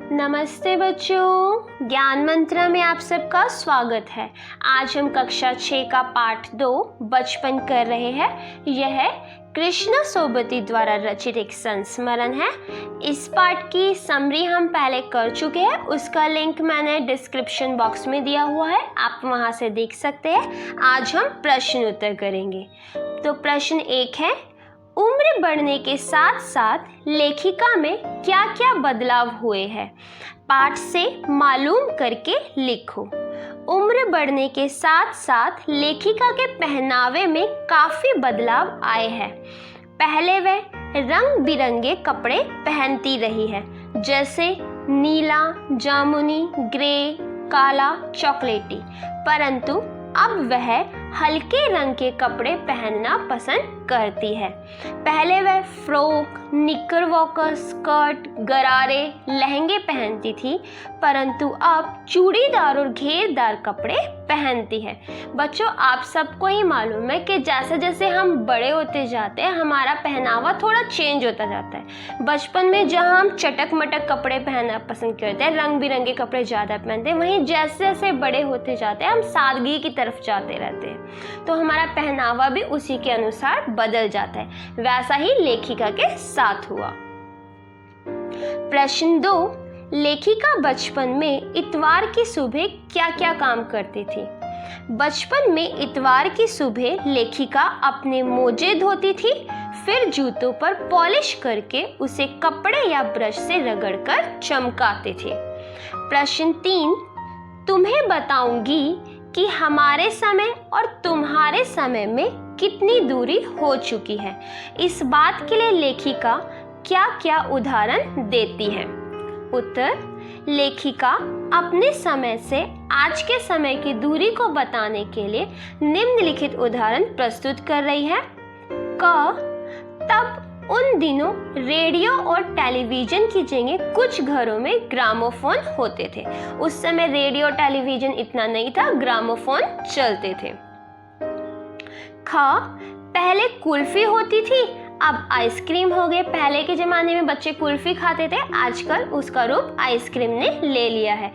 नमस्ते बच्चों, ज्ञान मंत्र में आप सबका स्वागत है। आज हम कक्षा 6 का पाठ 2 बचपन कर रहे हैं। यह कृष्णा सोबती द्वारा रचित एक संस्मरण है। इस पाठ की समरी हम पहले कर चुके हैं, उसका लिंक मैंने डिस्क्रिप्शन बॉक्स में दिया हुआ है, आप वहां से देख सकते हैं। आज हम प्रश्न उत्तर करेंगे। तो प्रश्न 1 है, उम्र बढ़ने के साथ साथ लेखिका में क्या क्या बदलाव हुए हैं? पाठ से मालूम करके लिखो। उम्र बढ़ने के साथ साथ लेखिका के पहनावे में काफी बदलाव आए हैं। पहले वह रंग बिरंगे कपड़े पहनती रही है, जैसे नीला, जामुनी, ग्रे, काला, चॉकलेटी, परंतु अब वह हल्के रंग के कपड़े पहनना पसंद करती है। पहले वह फ्रॉक, निकरवॉकर, स्कर्ट, गरारे, लहंगे पहनती थी, परंतु अब चूड़ीदार और घेरदार कपड़े पहनती है। बच्चों, आप सबको ही मालूम है कि जैसे जैसे हम बड़े होते जाते हैं हमारा पहनावा थोड़ा चेंज होता जाता है। बचपन में जहाँ हम चटक मटक कपड़े पहनना पसंद करते हैं, रंग बिरंगे कपड़े ज़्यादा पहनते हैं, वहीं जैसे जैसे बड़े होते जाते हैं हम सादगी की तरफ जाते रहते हैं, तो हमारा पहनावा भी उसी के अनुसार बदल जाता है। वैसा ही लेखिका के साथ हुआ। प्रश्न 2, लेखिका बचपन में इतवार की सुबह क्या क्या काम करती थी? बचपन में इतवार की सुबह लेखिका अपने मोजे धोती थी, फिर जूतों पर पॉलिश करके उसे कपड़े या ब्रश से रगड़कर चमकाते थे। प्रश्न 3, तुम्हें बताऊंगी कि हमारे समय और तुम्हारे समय में कितनी दूरी हो चुकी है। इस बात के लिए लेखिका क्या क्या उदाहरण देती है? उत्तर, लेखिका अपने समय से आज के समय की दूरी को बताने के लिए निम्नलिखित उदाहरण प्रस्तुत कर रही है। तब उन दिनों रेडियो और टेलीविजन की जगह कुछ घरों में ग्रामोफोन होते थे। उस समय रेडियो टेलीविजन इतना नहीं था, ग्रामोफोन चलते थे। पहले कुल्फी होती थी, अब आइसक्रीम हो गए। पहले के ज़माने में बच्चे कुल्फी खाते थे, आजकल उसका रूप आइसक्रीम ने ले लिया है।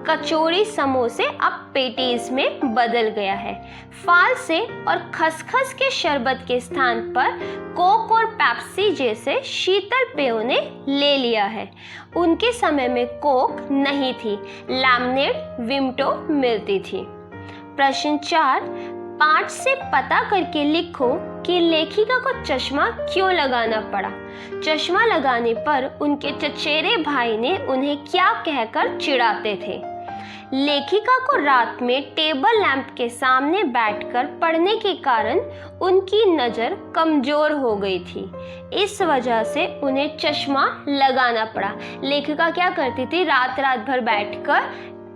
कचौड़ी, समोसे अब पेटीज में बदल गया है। फाल से और खसखस के शरबत के स्थान पर कोक और पेप्सी जैसे शीतल पेयों ने ले लिया है। उनके समय में कोक नहीं थी, लैमनेड, विम्टो मिलती थी। प्रश्न 4, पाठ से पता करके लिखो कि लेखिका को चश्मा क्यों लगाना पड़ा। चश्मा लगाने पर उनके चचेरे भाई ने उन्हें क्या कहकर चिढ़ाते थे? लेखिका को रात में टेबल लैंप के सामने बैठकर पढ़ने के कारण उनकी नज़र कमज़ोर हो गई थी, इस वजह से उन्हें चश्मा लगाना पड़ा। लेखिका क्या करती थी, रात रात भर बैठकर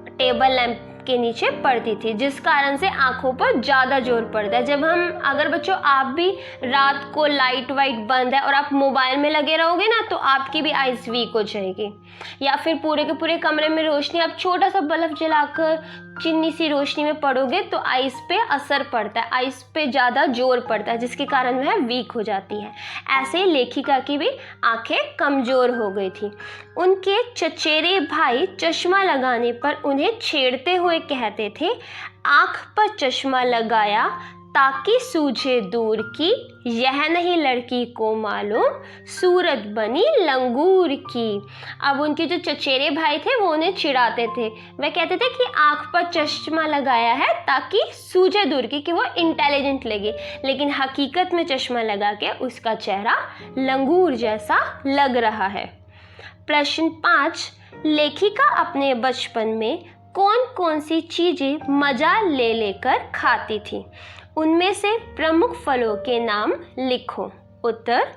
टेबल लैंप के नीचे पड़ती थी, जिस कारण से आंखों पर ज़्यादा जोर पड़ता है। जब हम अगर बच्चों आप भी रात को लाइट वाइट बंद है और आप मोबाइल में लगे रहोगे ना, तो आपकी भी आइज़ वीक हो जाएगी। या फिर पूरे के पूरे कमरे में रोशनी, आप छोटा सा बल्ब जलाकर चिन्नी सी रोशनी में पड़ोगे तो आइज़ पे असर पड़ता है, आइज़ पे ज़्यादा जोर पड़ता है, जिसके कारण वह वीक हो जाती है। ऐसे लेखिका की भी आंखें कमज़ोर हो गई थी। उनके चचेरे भाई चश्मा लगाने पर उन्हें छेड़ते हुए कहते थे, आँख पर चश्मा लगाया ताकि सूझे दूर की, यह नहीं लड़की को मालूम सूरत बनी लंगूर की। अब उनके जो चचेरे भाई थे वो उन्हें चिढ़ाते थे, वह कहते थे कि आँख पर चश्मा लगाया है ताकि सूझे दूर की, कि वो इंटेलिजेंट लगे, लेकिन हकीकत में चश्मा लगा के उसका चेहरा लंगूर जैसा लग रहा है। प्रश्न 5, लेखिका अपने बचपन में कौन कौन सी चीज़ें मजा ले लेकर खाती थी? उनमें से प्रमुख फलों के नाम लिखो। उत्तर,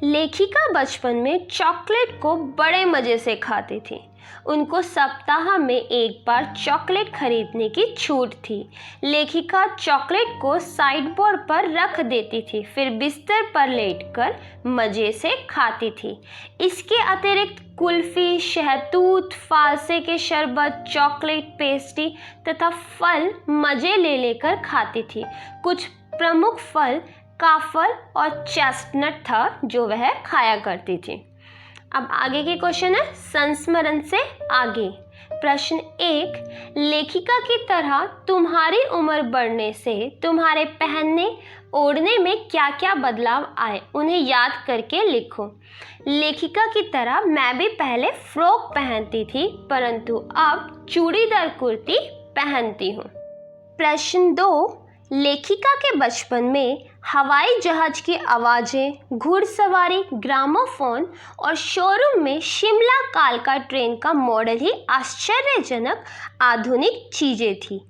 लेखिका बचपन में चॉकलेट को बड़े मज़े से खाती थी। उनको सप्ताह में एक बार चॉकलेट खरीदने की छूट थी। लेखिका चॉकलेट को साइड बोर्ड पर रख देती थी, फिर बिस्तर पर लेटकर मज़े से खाती थी। इसके अतिरिक्त कुल्फ़ी, शहतूत, फालसे के शरबत, चॉकलेट, पेस्ट्री तथा फल मज़े ले लेकर खाती थी। कुछ प्रमुख फल काफल और चेस्टनट था जो वह खाया करती थी। अब आगे के क्वेश्चन है संस्मरण से आगे। प्रश्न 1, लेखिका की तरह तुम्हारी उम्र बढ़ने से तुम्हारे पहनने ओढ़ने में क्या क्या बदलाव आए, उन्हें याद करके लिखो। लेखिका की तरह मैं भी पहले फ्रॉक पहनती थी, परंतु अब चूड़ीदार कुर्ती पहनती हूँ। प्रश्न 2, लेखिका के बचपन में हवाई जहाज की आवाज़ें, घुड़सवारी, ग्रामोफोन और शोरूम में शिमला कालका ट्रेन का मॉडल ही आश्चर्यजनक आधुनिक चीज़ें थी।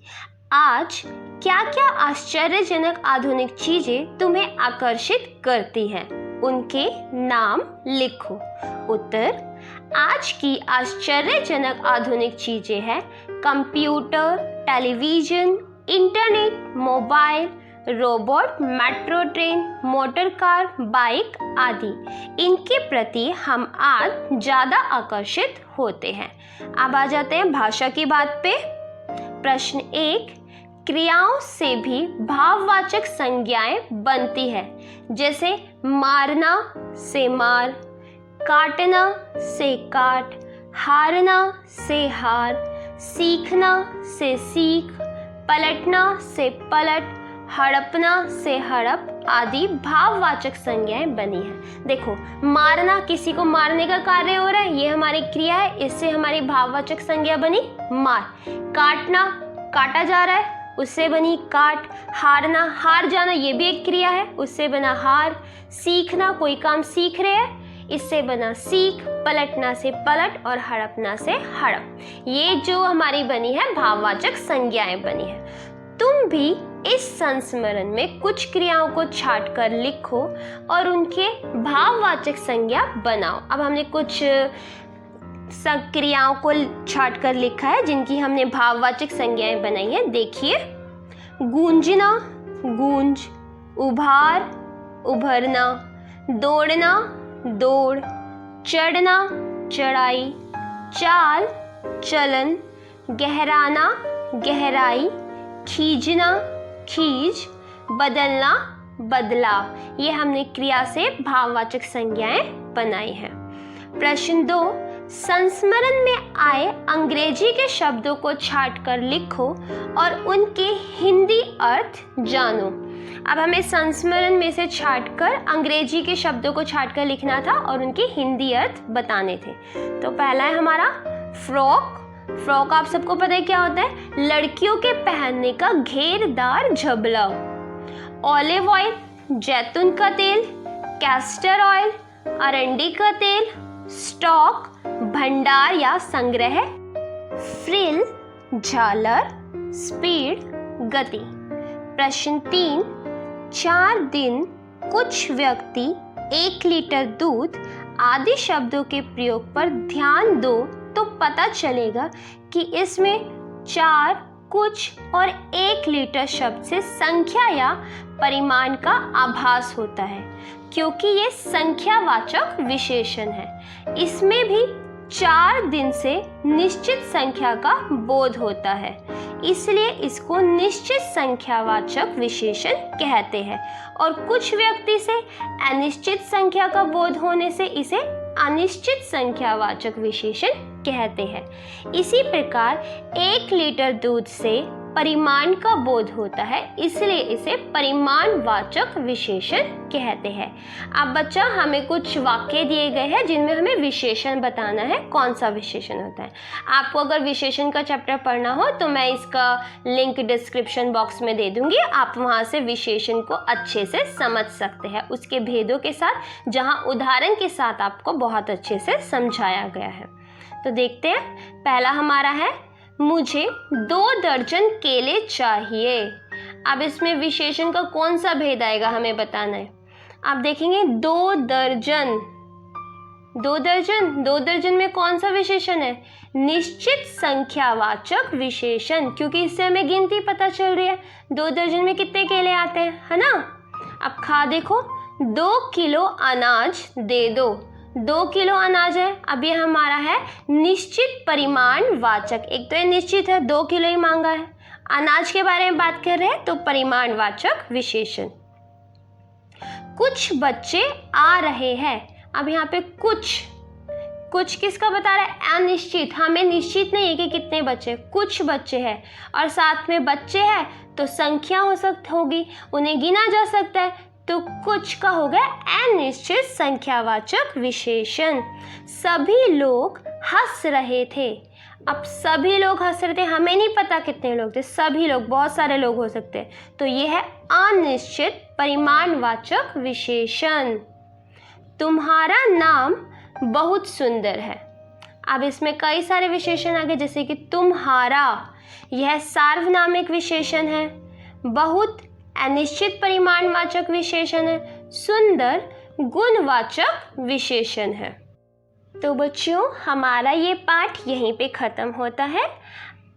आज क्या क्या आश्चर्यजनक आधुनिक चीज़ें तुम्हें आकर्षित करती हैं, उनके नाम लिखो। उत्तर, आज की आश्चर्यजनक आधुनिक चीज़ें हैं computer, television, internet, mobile, robot, metro train, motor car, bike आदि। इनके प्रति हम आज ज़्यादा आकर्षित होते हैं। अब आ जाते हैं भाषा की बात पे। प्रश्न 1, क्रियाओं से भी भाववाचक संज्ञाएं बनती है, जैसे मारना से मार, काटना से काट, हारना से हार, सीखना से सीख, पलटना से पलट, हड़पना से हड़प आदि भाववाचक संज्ञाएं बनी है। देखो, मारना, किसी को मारने का कार्य हो रहा है, ये हमारी क्रिया है, इससे हमारी भाववाचक संज्ञा बनी मार। काटना, काटा जा रहा है, उससे बनी काट। हारना, हार जाना, ये भी एक क्रिया है, उससे बना हार। सीखना, कोई काम सीख रहे हैं, इससे बना सीख। पलटना से पलट और हड़पना से हड़प। ये जो हमारी बनी है भाववाचक संज्ञाएं बनी है। तुम भी इस संस्मरण में कुछ क्रियाओं को छाट कर लिखो और उनके भाववाचक संज्ञा बनाओ। अब हमने कुछ क्रियाओं को छाट कर लिखा है जिनकी हमने भाववाचक संज्ञाएं बनाई है। देखिए, गूंजना, गूंज, उभार, उभरना, दौड़ना, दौड़, चढ़ना, चढ़ाई, चाल, चलन, गहराना, गहराई, खींचना, खींच, बदलना, बदलाव। ये हमने क्रिया से भाववाचक संज्ञाएं बनाई हैं। प्रश्न 2, संस्मरण में आए अंग्रेजी के शब्दों को छाट कर लिखो और उनके हिंदी अर्थ जानो। अब हमें संस्मरण में से छाटकर अंग्रेजी के शब्दों को छाटकर लिखना था और उनके हिंदी अर्थ बताने थे। तो पहला है हमारा फ्रॉक। फ्रॉक आप सबको पता है क्या होता है, लड़कियों के पहनने का घेरदार झबला। ऑलिव ऑयल, जैतून का तेल, कैस्टर ऑयल, अरंडी का तेल, स्टॉक, भंडार या संग्रह, फ्रिल, झालर, स्पीड, गति। प्रश्न 3, 4 दिन, कुछ व्यक्ति, 1 लीटर दूध आदि शब्दों के प्रयोग पर ध्यान दो तो पता चलेगा कि इसमें 4, कुछ और 1 लीटर शब्द से संख्या या परिमाण का आभास होता है, क्योंकि ये संख्यावाचक विशेषण है। इसमें भी 4 दिन से निश्चित संख्या का बोध होता है, इसलिए इसको निश्चित संख्यावाचक विशेषण कहते हैं। और कुछ व्यक्ति से अनिश्चित संख्या का बोध होने से इसे अनिश्चित संख्यावाचक विशेषण कहते हैं। इसी प्रकार 1 लीटर दूध से परिमाण का बोध होता है, इसलिए इसे परिमाणवाचक विशेषण कहते हैं। अब बच्चा, हमें कुछ वाक्य दिए गए हैं जिनमें हमें विशेषण बताना है। कौन सा विशेषण होता है? आपको अगर विशेषण का चैप्टर पढ़ना हो तो मैं इसका लिंक डिस्क्रिप्शन बॉक्स में दे दूंगी, आप वहां से विशेषण को अच्छे से समझ सकते हैं, उसके भेदों के साथ, जहां उदाहरण के साथ आपको बहुत अच्छे से समझाया गया है। तो देखते हैं, पहला हमारा है, मुझे 2 दर्जन केले चाहिए। अब इसमें विशेषण का कौन सा भेद आएगा हमें बताना है। आप देखेंगे 2 दर्जन, 2 दर्जन, 2 दर्जन में कौन सा विशेषण है? निश्चित संख्यावाचक विशेषण, क्योंकि इससे हमें गिनती पता चल रही है। 2 दर्जन में कितने केले आते हैं, है ना। अब खा देखो, 2 किलो अनाज दे दो। 2 किलो अनाज है। अब ये हमारा है निश्चित परिमाण वाचक। एक तो ये निश्चित है, 2 किलो ही मांगा है। अनाज के बारे में बात कर रहे हैं तो परिमाण वाचक विशेषण। कुछ बच्चे आ रहे हैं। अब यहाँ पे कुछ, कुछ किसका बता रहा है? अनिश्चित। हमें निश्चित नहीं है कि कितने बच्चे, कुछ बच्चे हैं और साथ में बच्चे हैं तो संख्या होगी, उन्हें गिना जा सकता है, तो कुछ का हो गया अनिश्चित संख्यावाचक विशेषण। सभी लोग हंस रहे थे। अब सभी लोग हंस रहे थे, हमें नहीं पता कितने लोग थे, सभी लोग, बहुत सारे लोग हो सकते हैं, तो यह है अनिश्चित परिमाणवाचक विशेषण। तुम्हारा नाम बहुत सुंदर है। अब इसमें कई सारे विशेषण आ गए, जैसे कि तुम्हारा, यह सार्वनामिक विशेषण है। बहुत अनिश्चित परिमाणवाचक विशेषण है। सुंदर गुणवाचक विशेषण है। तो बच्चों, हमारा ये पाठ यहीं पे ख़त्म होता है।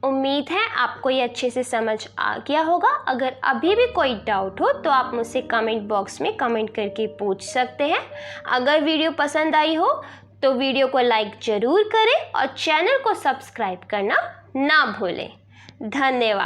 उम्मीद है आपको ये अच्छे से समझ आ गया होगा। अगर अभी भी कोई डाउट हो तो आप मुझसे कमेंट बॉक्स में कमेंट करके पूछ सकते हैं। अगर वीडियो पसंद आई हो तो वीडियो को लाइक ज़रूर करें और चैनल को सब्सक्राइब करना ना भूलें। धन्यवाद।